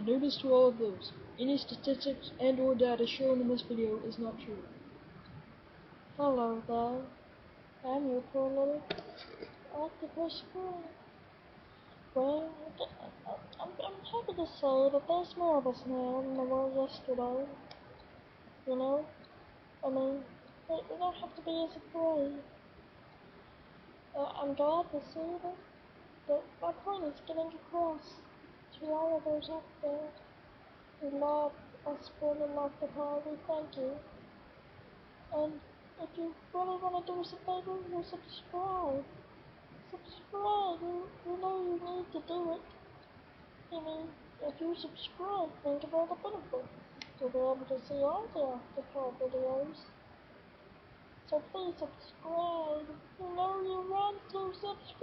A notice to all of those. Any statistics and or data shown in this video is not true. Hello there. I'm your poor little octopus friend. Well, I'm happy to say that there's more of us now than there were yesterday. You know? I mean, we don't have to be as afraid. I'm glad to see that my point is getting across to all of those out there who love us for the love of how we thank you. And if you really want to do us a favor, you subscribe. Subscribe. You know you need to do it. I mean, if you subscribe, think of all the benefits. You'll be able to see all the after-call videos. So please subscribe. You know you want to subscribe.